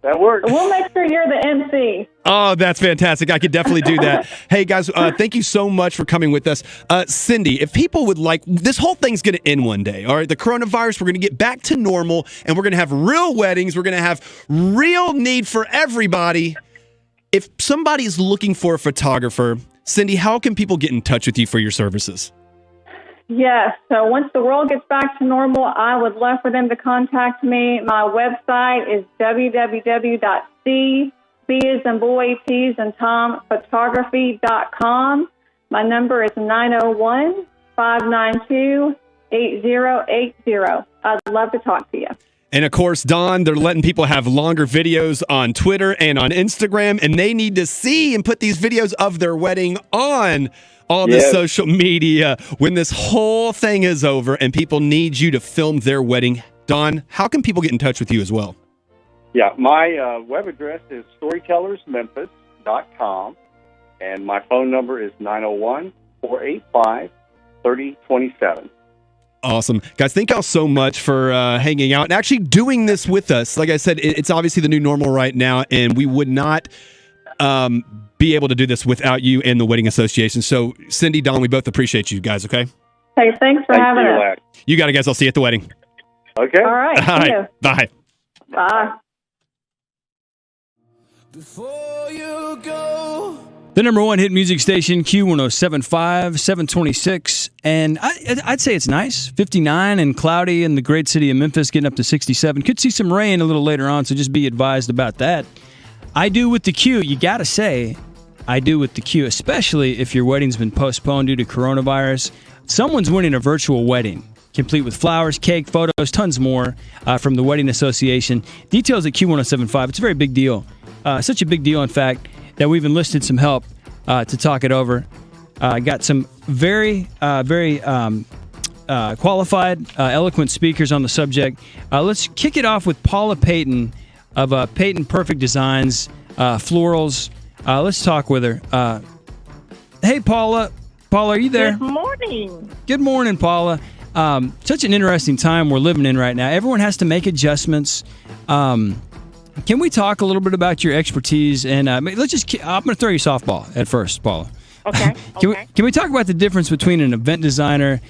Speaker 12: That works.
Speaker 13: We'll make sure you're the MC.
Speaker 8: Oh, that's fantastic. I could definitely do that. Hey, guys, thank you so much for coming with us. Cindy, if people would like, this whole thing's going to end one day, all right? The coronavirus, we're going to get back to normal, and we're going to have real weddings. We're going to have real need for everybody. If somebody is looking for a photographer, Cindy, how can people get in touch with you for your services?
Speaker 13: Yes. So once the world gets back to normal, I would love for them to contact me. My website is photography.com. My number is 901-592-8080. I'd love to talk to you.
Speaker 8: And of course, Dawn, they're letting people have longer videos on Twitter and on Instagram, and they need to see and put these videos of their wedding on all the social media when this whole thing is over and people need you to film their wedding. Dawn, how can people get in touch with you as well?
Speaker 12: Yeah, my web address is storytellersmemphis.com, and my phone number is 901-485-3027.
Speaker 8: Awesome. Guys, thank y'all so much for hanging out and actually doing this with us. Like I said, it's obviously the new normal right now, and we would not be able to do this without you and the Wedding Association. So, Cindy, Don, we both appreciate you guys, okay?
Speaker 13: Hey, thanks for having us.
Speaker 8: You got it, guys. I'll see you at the wedding.
Speaker 12: Okay.
Speaker 13: All right.
Speaker 8: All
Speaker 13: See
Speaker 8: right.
Speaker 13: you.
Speaker 8: Bye.
Speaker 13: Bye.
Speaker 2: Before you go.
Speaker 3: The number one hit music station, Q1075, 726. And I'd say it's nice. 59 and cloudy in the great city of Memphis, getting up to 67. Could see some rain a little later on, so just be advised about that. I do with the Q. You got to say, I do with the Q, especially if your wedding's been postponed due to coronavirus. Someone's winning a virtual wedding, complete with flowers, cake, photos, tons more from the Wedding Association. Details at Q1075. It's a very big deal. Such a big deal, in fact, that we've enlisted some help to talk it over. Got some very qualified, eloquent speakers on the subject. Let's kick it off with Paula Payton of Payton Perfect Designs, Florals. Let's talk with her. Hey, Paula. Paula, are you there?
Speaker 14: Good morning.
Speaker 3: Good morning, Paula. Such an interesting time we're living in right now. Everyone has to make adjustments. Can we talk a little bit about your expertise? And I'm going to throw you softball at first, Paula.
Speaker 14: Okay.
Speaker 3: Can we talk about the difference between an event designer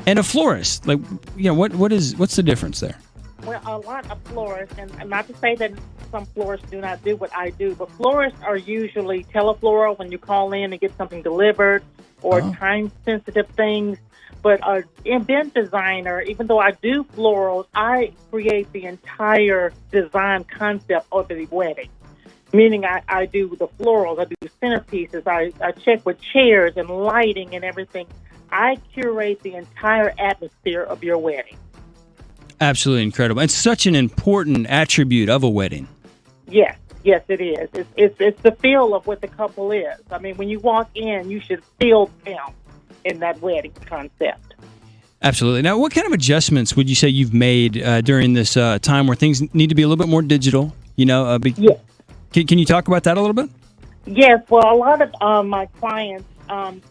Speaker 3: and a florist? Like, what's the difference there?
Speaker 14: Well, a lot of florists, and not to say that some florists do not do what I do, but florists are usually telefloral when you call in and get something delivered or time-sensitive things. But an event designer, even though I do florals, I create the entire design concept of the wedding. Meaning I do the florals, I do centerpieces, I check with chairs and lighting and everything. I curate the entire atmosphere of your wedding.
Speaker 3: Absolutely incredible. It's such an important attribute of a wedding.
Speaker 14: Yes, it is. It's the feel of what the couple is. I mean, when you walk in, you should feel them in that wedding concept.
Speaker 3: Absolutely. Now, what kind of adjustments would you say you've made during this time where things need to be a little bit more digital?
Speaker 14: Yes.
Speaker 3: Can you talk about that a little bit?
Speaker 14: Yes. Well, a lot of my clients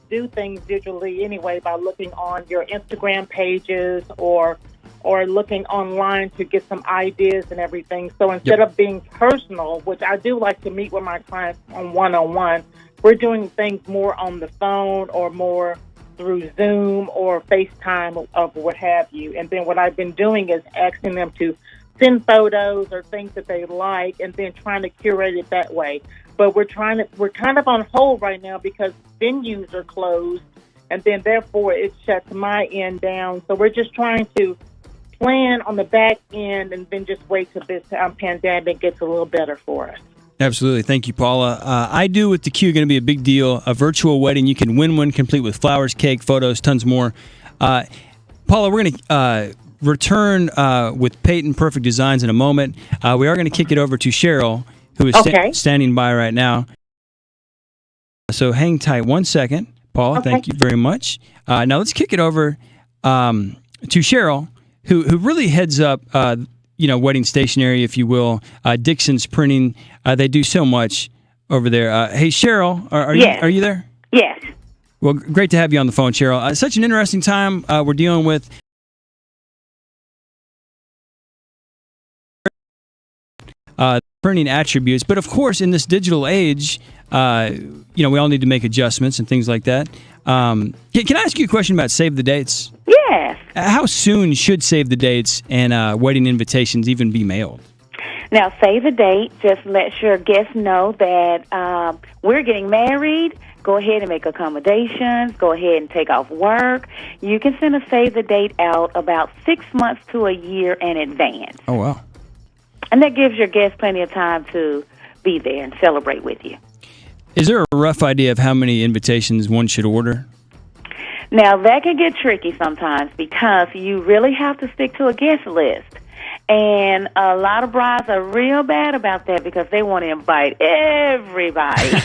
Speaker 14: do things digitally anyway by looking on your Instagram pages or looking online to get some ideas and everything. So instead of being personal, which I do like to meet with my clients on one-on-one, we're doing things more on the phone or more through Zoom or FaceTime or what have you. And then what I've been doing is asking them to send photos or things that they like and then trying to curate it that way. But we're kind of on hold right now because venues are closed and then therefore it shuts my end down. So we're just trying to plan on the back end and then just wait till this pandemic gets a little better for us.
Speaker 3: Absolutely. Thank you, Paula. I do with the Q going to be a big deal. A virtual wedding. You can win one complete with flowers, cake, photos, tons more. Paula, we're going to return with Payton Perfect Designs in a moment. We are going to kick it over to Cheryl, who is standing by right now. So hang tight 1 second. Paula, thank you very much. Now let's kick it over to Cheryl, who really heads up wedding stationery, if you will. Dixon's Printing. They do so much over there. Hey, Cheryl, are you there?
Speaker 15: Yes.
Speaker 3: Well, great to have you on the phone, Cheryl. Such an interesting time we're dealing with. Printing attributes, but of course, in this digital age, we all need to make adjustments and things like that. Can I ask you a question about save the dates?
Speaker 15: Yes.
Speaker 3: How soon should save the dates and wedding invitations even be mailed?
Speaker 15: Now, save the date. Just let your guests know that we're getting married. Go ahead and make accommodations. Go ahead and take off work. You can send a save the date out about 6 months to a year in advance.
Speaker 3: Oh, wow.
Speaker 15: And that gives your guests plenty of time to be there and celebrate with you.
Speaker 3: Is there a rough idea of how many invitations one should order?
Speaker 15: Now, that can get tricky sometimes because you really have to stick to a guest list. And a lot of brides are real bad about that because they want to invite everybody.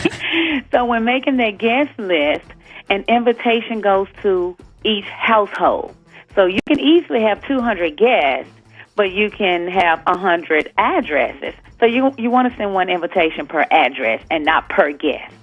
Speaker 15: So when making their guest list, an invitation goes to each household. So you can easily have 200 guests, but you can have 100 addresses. So you want to send one invitation per address and not per guest.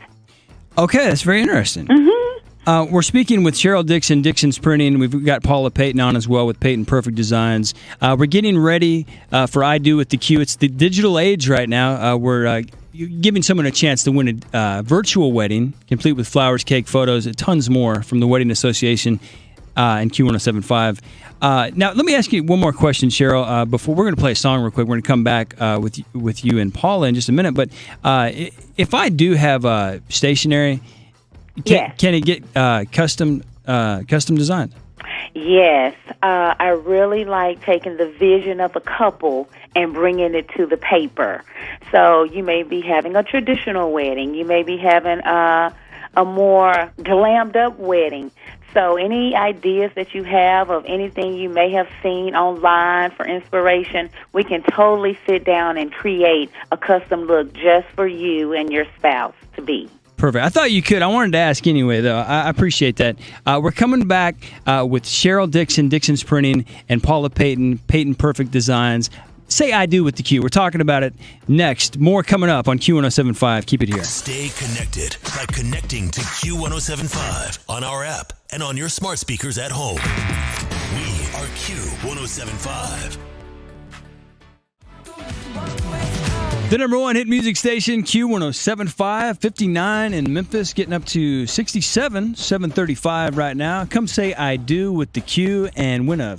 Speaker 3: Okay, that's very interesting.
Speaker 15: Mm-hmm.
Speaker 3: We're speaking with Cheryl Dixon, Dixon's Printing. We've got Paula Payton on as well with Payton Perfect Designs. We're getting ready for I Do with the Q. It's the digital age right now. We're giving someone a chance to win a virtual wedding, complete with flowers, cake, photos, and tons more from the Wedding Association and Q1075. Now, let me ask you one more question, Cheryl. Before we're going to play a song real quick, we're going to come back with you and Paula in just a minute. But if I do have stationery, can it get custom designed?
Speaker 15: Yes, I really like taking the vision of a couple and bringing it to the paper. So you may be having a traditional wedding. You may be having a more glammed up wedding. So any ideas that you have of anything you may have seen online for inspiration, we can totally sit down and create a custom look just for you and your spouse to be.
Speaker 3: Perfect. I thought you could. I wanted to ask anyway, though. I appreciate that. We're coming back with Cheryl Dixon, Dixon's Printing, and Paula Payton, Payton Perfect Designs. Say I Do with the Q. We're talking about it next. More coming up on Q1075. Keep it here.
Speaker 5: Stay connected by connecting to Q1075 on our app and on your smart speakers at home. We are Q1075.
Speaker 3: The number one hit music station, Q1075, 59 in Memphis, getting up to 67, 735 right now. Come say I do with the Q and win a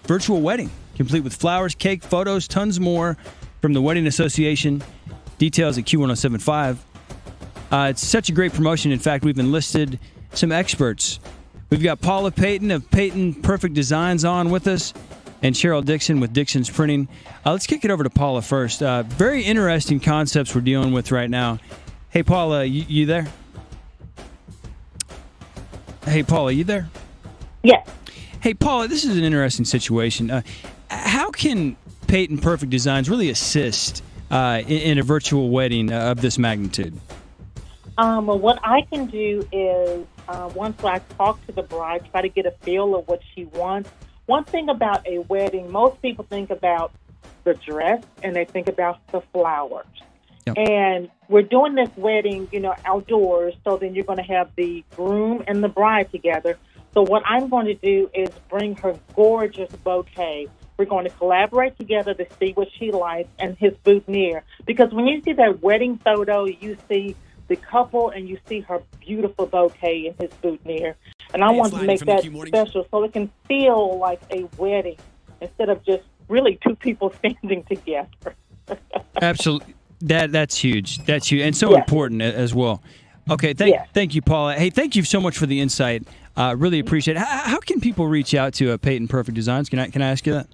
Speaker 3: virtual wedding, complete with flowers, cake, photos, tons more from the Wedding Association. Details at Q1075. It's such a great promotion. In fact, we've enlisted some experts. We've got Paula Payton of Payton Perfect Designs on with us, and Cheryl Dixon with Dixon's Printing. Let's kick it over to Paula first. Very interesting concepts we're dealing with right now. Hey, Paula, you there? Hey, Paula, you there?
Speaker 14: Yes.
Speaker 3: Hey, Paula, this is an interesting situation. How can Payton Perfect Designs really assist in a virtual wedding of this magnitude?
Speaker 14: Well, what I can do is once I talk to the bride, try to get a feel of what she wants. One thing about a wedding, most people think about the dress and they think about the flowers. Yep. And we're doing this wedding, outdoors, so then you're going to have the groom and the bride together. So what I'm going to do is bring her gorgeous bouquet. We're going to collaborate together to see what she likes and his boutonniere. Because when you see that wedding photo, you see the couple and you see her beautiful bouquet and his boutonniere. And I want to make that special so it can feel like a wedding instead of just really two people standing together.
Speaker 3: Absolutely. That's huge. That's huge. And so important as well. Okay, thank you, Paula. Hey, thank you so much for the insight. Really appreciate it. How can people reach out to Payton Perfect Designs? Can I ask you that?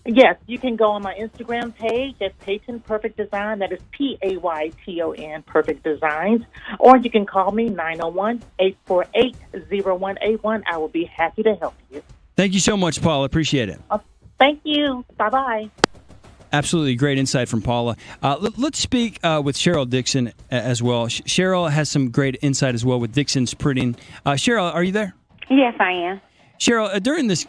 Speaker 14: Yes, you can go on my Instagram page at Payton Perfect Design. That is Payton Perfect Designs. Or you can call me 901-848-0181. I will be happy to help you.
Speaker 3: Thank you so much, Paula. Appreciate it.
Speaker 14: Thank you. Bye-bye.
Speaker 3: Absolutely great insight from Paula. Let's speak with Cheryl Dixon as well. Cheryl has some great insight as well with Dixon's Printing. Cheryl, are you there?
Speaker 15: Yes, I am.
Speaker 3: Cheryl, during this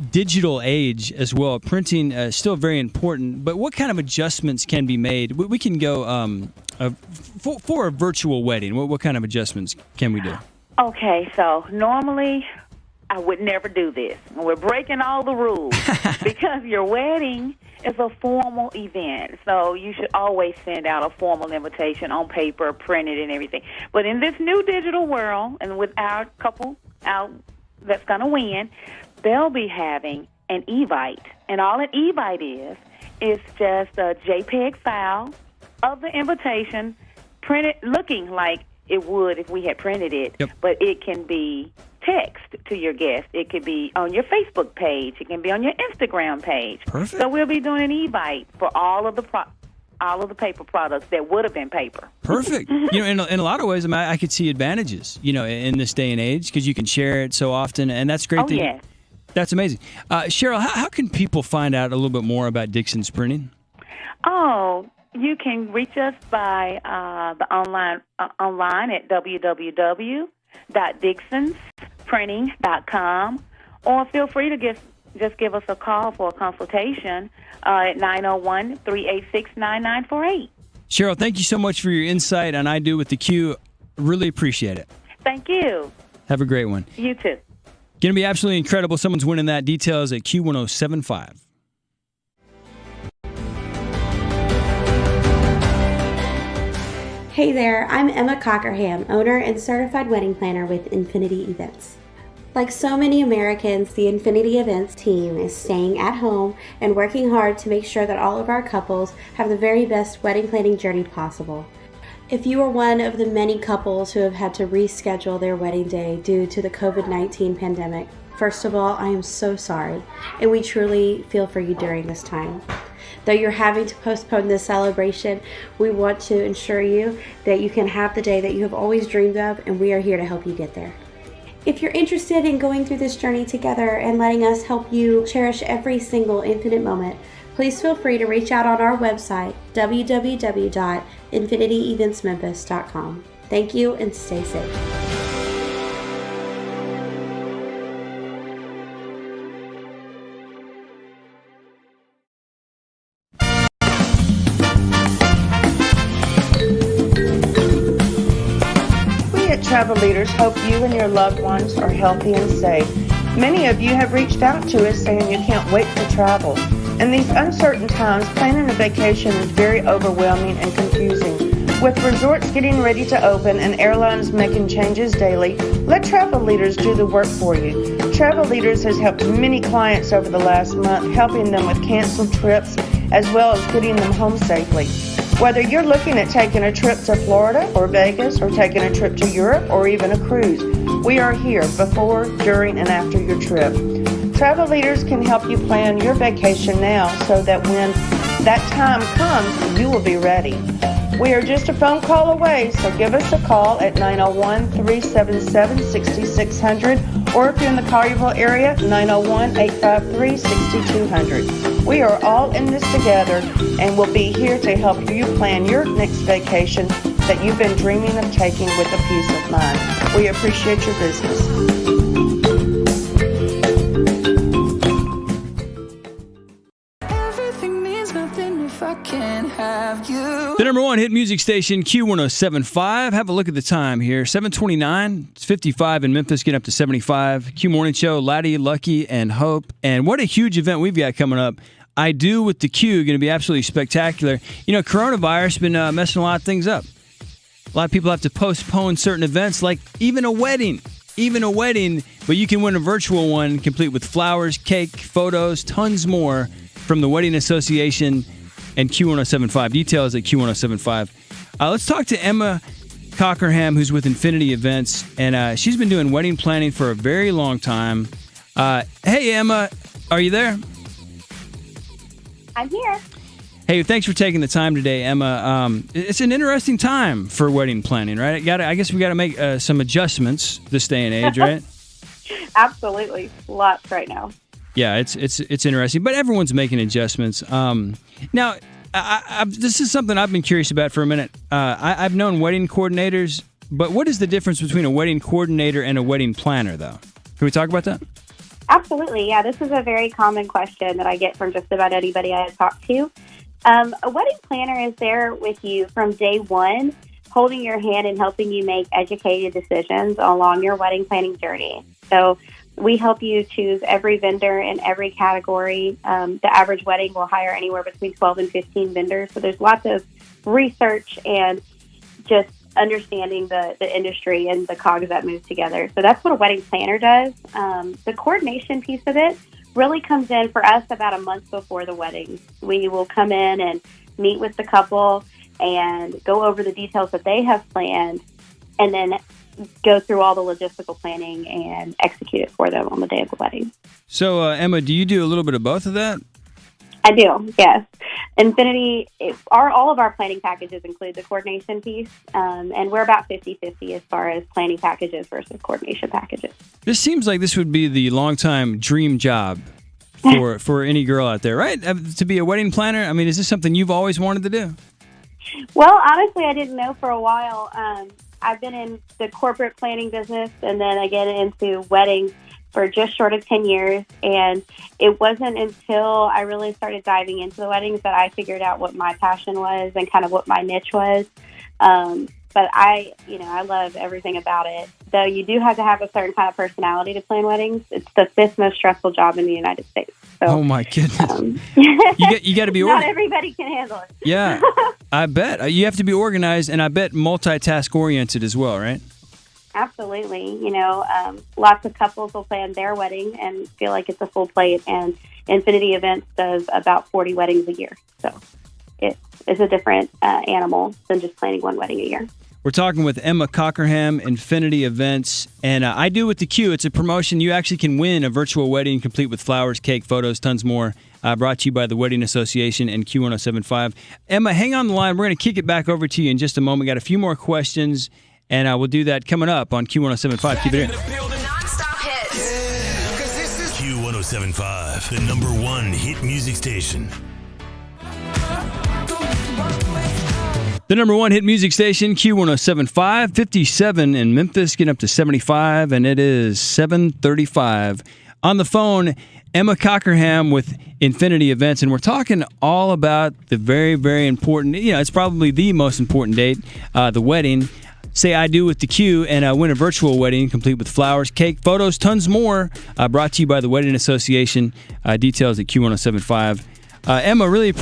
Speaker 3: digital age as well, printing is still very important, but what kind of adjustments can be made? We can go for a virtual wedding. What kind of adjustments can we do?
Speaker 15: Okay, so normally I would never do this. We're breaking all the rules because your wedding is a formal event, so you should always send out a formal invitation on paper, printed and everything. But in this new digital world, and with our couple out that's going to win, they'll be having an Evite. And all an Evite is just a JPEG file of the invitation printed looking like it would if we had printed it, but it can be text to your guest. It could be on your Facebook page. It can be on your Instagram page.
Speaker 3: Perfect.
Speaker 15: So we'll be doing an Evite for all of the paper products that would have been paper.
Speaker 3: Perfect. In a lot of ways, I could see advantages, in this day and age because you can share it so often, and that's great.
Speaker 15: Yes.
Speaker 3: That's amazing. Cheryl, how can people find out a little bit more about Dixon's Printing?
Speaker 15: Oh, you can reach us by the online at www.dixonsprinting.com, or feel free to just give us a call for a consultation at 901-386-9948.
Speaker 3: Cheryl, thank you so much for your insight on I Do with the Q. Really appreciate it.
Speaker 15: Thank you.
Speaker 3: Have a great one.
Speaker 15: You too.
Speaker 3: Going to be absolutely incredible. Someone's winning that. Details at Q1075.
Speaker 16: Hey there, I'm Emma Cockerham, owner and certified wedding planner with Infinity Events. Like so many Americans, the Infinity Events team is staying at home and working hard to make sure that all of our couples have the very best wedding planning journey possible. If you are one of the many couples who have had to reschedule their wedding day due to the COVID-19 pandemic, first of all, I am so sorry, and we truly feel for you during this time. Though you're having to postpone this celebration, we want to ensure you that you can have the day that you have always dreamed of, and we are here to help you get there. If you're interested in going through this journey together and letting us help you cherish every single infinite moment, please feel free to reach out on our website, www.infinityeventsmemphis.com. Thank you and stay safe.
Speaker 1: Travel Leaders hope you and your loved ones are healthy and safe. Many of you have reached out to us saying you can't wait to travel. In these uncertain times, planning a vacation is very overwhelming and confusing. With resorts getting ready to open and airlines making changes daily, let Travel Leaders do the work for you. Travel Leaders has helped many clients over the last month, helping them with canceled trips as well as getting them home safely. Whether you're looking at taking a trip to Florida or Vegas or taking a trip to Europe or even a cruise, we are here before, during, and after your trip. Travel Leaders can help you plan your vacation now so that when that time comes, you will be ready. We are just a phone call away, so give us a call at 901-377-6600, or if you're in the Collierville area, 901-853-6200. We are all in this together, and we'll be here to help you plan your next vacation that you've been dreaming of taking with a peace of mind. We appreciate your business.
Speaker 3: The number one hit music station, Q1075. Have a look at the time here. 7:29. It's 55 in Memphis, getting up to 75. Q Morning Show, Laddie, Lucky, and Hope. And what a huge event we've got coming up. I Do with the Q, going to be absolutely spectacular. You know, coronavirus been messing a lot of things up. A lot of people have to postpone certain events, like even a wedding. But you can win a virtual one, complete with flowers, cake, photos, tons more from the Wedding Association and Q1075. Details at Q1075. Let's talk to Emma Cockerham, who's with Infinity Events, and she's been doing wedding planning for a very long time. Hey, Emma, are you there?
Speaker 4: I'm here.
Speaker 3: Hey, thanks for taking the time today, Emma. It's an interesting time for wedding planning, right? I guess we got to make some adjustments this day and age, right?
Speaker 4: Absolutely, lots right now.
Speaker 3: Yeah, it's interesting, but everyone's making adjustments. Now, this is something I've been curious about for a minute. I've known wedding coordinators, but what is the difference between a wedding coordinator and a wedding planner, though? Can we talk about that?
Speaker 4: Absolutely, yeah. This is a very common question that I get from just about anybody I talk to. A wedding planner is there with you from day one, holding your hand and helping you make educated decisions along your wedding planning journey. So we help you choose every vendor in every category. The average wedding will hire anywhere between 12 and 15 vendors. So there's lots of research and just understanding the industry and the cogs that move together. So that's what a wedding planner does. The coordination piece of it really comes in for us about a month before the wedding. We will come in and meet with the couple and go over the details that they have planned, and then go through all the logistical planning and execute it for them on the day of the wedding.
Speaker 3: So, Emma, do you do a little bit of both of that?
Speaker 4: I do, yes. Infinity, all of our planning packages include the coordination piece, and we're about 50-50 as far as planning packages versus coordination packages.
Speaker 3: This seems like this would be the long-time dream job for any girl out there, right? To be a wedding planner? I mean, is this something you've always wanted to do?
Speaker 4: Well, honestly, I didn't know for a while. I've been in the corporate planning business and then again into weddings for just short of 10 years. And it wasn't until I really started diving into the weddings that I figured out what my passion was and kind of what my niche was. But I love everything about it. Though you do have to have a certain kind of personality to plan weddings. It's the 5th most stressful job in the United States. So,
Speaker 3: oh my goodness! You got to be
Speaker 4: not
Speaker 3: organized.
Speaker 4: everybody can handle it.
Speaker 3: Yeah, I bet you have to be organized, and I bet multitask oriented as well, right?
Speaker 4: Absolutely. Lots of couples will plan their wedding and feel like it's a full plate. And Infinity Events does about 40 weddings a year. So it's a different animal than just planning one wedding a year.
Speaker 3: We're talking with Emma Cockerham, Infinity Events, and I Do With the Q. It's a promotion. You actually can win a virtual wedding complete with flowers, cake, photos, tons more. Brought to you by the Wedding Association and Q1075. Emma, hang on the line. We're going to kick it back over to you in just a moment. Got a few more questions, and we'll do that coming up on Q1075. Keep it in.
Speaker 5: Q1075, the #1 hit music station.
Speaker 3: The #1 hit music station, Q1075, 57 in Memphis, getting up to 75, and it is 7:35. On the phone, Emma Cockerham with Infinity Events, and we're talking all about the very, very important, it's probably the most important date, the wedding. Say I Do with the Q and win a virtual wedding complete with flowers, cake, photos, tons more. Brought to you by the Wedding Association. Details at Q1075. Emma, really appreciate